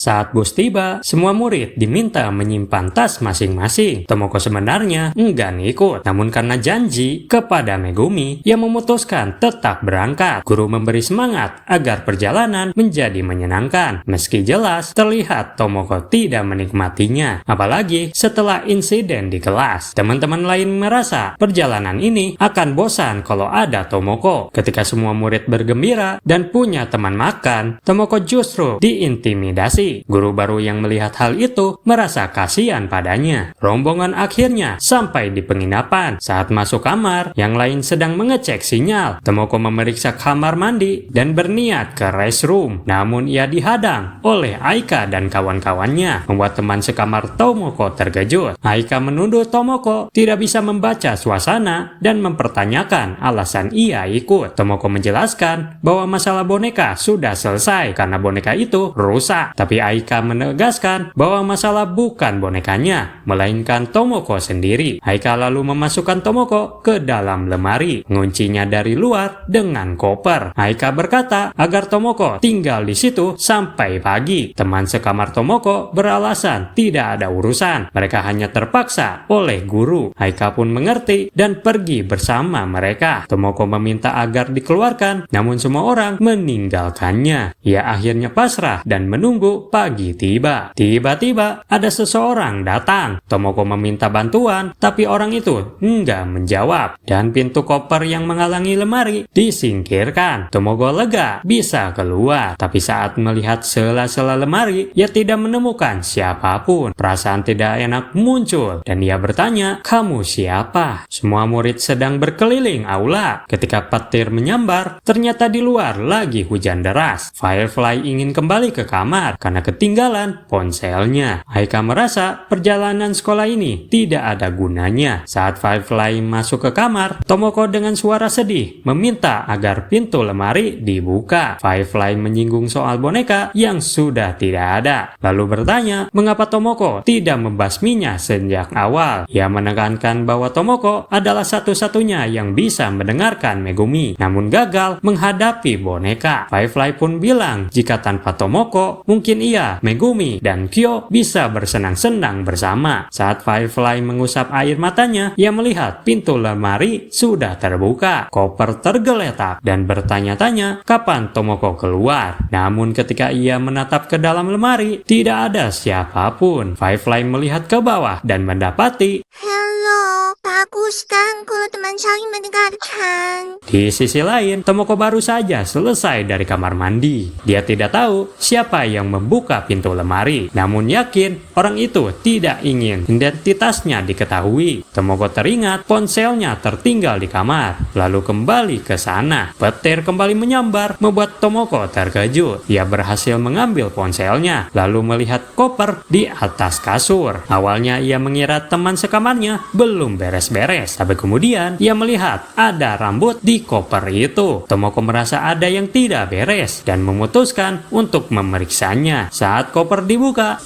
Saat bus tiba, semua murid diminta menyimpan tas masing-masing. Tomoko sebenarnya enggan ikut, namun karena janji kepada Megumi, ia memutuskan tetap berangkat. Guru memberi semangat agar perjalanan menjadi menyenangkan, meski jelas terlihat Tomoko tidak menikmatinya, apalagi setelah insiden di kelas. Teman-teman lain merasa perjalanan ini akan bosan kalau ada Tomoko. Ketika semua murid bergembira dan punya teman makan, Tomoko justru diintimidasi. Guru baru yang melihat hal itu merasa kasihan padanya. Rombongan akhirnya sampai di penginapan. Saat masuk kamar, yang lain sedang mengecek sinyal. Tomoko memeriksa kamar mandi dan berniat ke restroom. Namun ia dihadang oleh Aika dan kawan-kawannya, membuat teman sekamar Tomoko terkejut. Aika menuduh Tomoko tidak bisa membaca suasana dan mempertanyakan alasan ia ikut. Tomoko menjelaskan bahwa masalah boneka sudah selesai karena boneka itu rusak. Tapi Aika menegaskan bahwa masalah bukan bonekanya, melainkan Tomoko sendiri. Aika lalu memasukkan Tomoko ke dalam lemari, menguncinya dari luar dengan koper. Aika berkata agar Tomoko tinggal di situ sampai pagi. Teman sekamar Tomoko beralasan tidak ada urusan, mereka hanya terpaksa oleh guru. Aika pun mengerti dan pergi bersama mereka. Tomoko meminta agar dikeluarkan, namun semua orang meninggalkannya. Ia akhirnya pasrah dan menunggu pagi tiba. Tiba-tiba ada seseorang datang. Tomoko meminta bantuan, tapi orang itu enggak menjawab, dan pintu koper yang menghalangi lemari disingkirkan. Tomoko lega bisa keluar, tapi saat melihat sela-sela lemari, ia tidak menemukan siapapun. Perasaan tidak enak muncul, dan ia bertanya, "Kamu siapa?" Semua murid sedang berkeliling aula. Ketika petir menyambar, ternyata di luar lagi hujan deras. Firefly ingin kembali ke kamar karena ketinggalan ponselnya. Aika merasa perjalanan sekolah ini tidak ada gunanya. Saat Firefly masuk ke kamar, Tomoko dengan suara sedih meminta agar pintu lemari dibuka. Firefly menyinggung soal boneka yang sudah tidak ada, lalu bertanya mengapa Tomoko tidak membasminya sejak awal. Ia menekankan bahwa Tomoko adalah satu-satunya yang bisa mendengarkan Megumi, namun gagal menghadapi boneka. Firefly pun bilang jika tanpa Tomoko, mungkin ia, Megumi, dan Kyo bisa bersenang-senang bersama. Saat Firefly mengusap air matanya, ia melihat pintu lemari sudah terbuka. Koper tergeletak dan bertanya-tanya kapan Tomoko keluar. Namun ketika ia menatap ke dalam lemari, tidak ada siapapun. Firefly melihat ke bawah dan mendapati Hello, bagus kan kalau teman saling mendengarkan. di sisi lain, Tomoko baru saja selesai dari kamar mandi. Dia tidak tahu siapa yang membuka pintu lemari, namun yakin orang itu tidak ingin identitasnya diketahui. Tomoko teringat ponselnya tertinggal di kamar, lalu kembali ke sana. Petir kembali menyambar, membuat Tomoko terkejut. Ia berhasil mengambil ponselnya, lalu melihat koper di atas kasur. Awalnya ia mengira teman sekamarnya belum beres-beres, tapi kemudian ia melihat ada rambut di koper itu. Tomoko merasa ada yang tidak beres dan memutuskan untuk memeriksanya. Saat koper dibuka,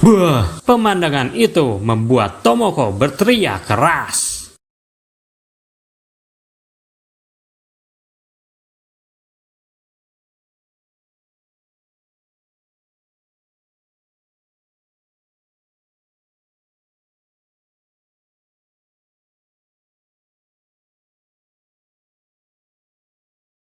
pemandangan itu membuat Tomoko berteriak keras.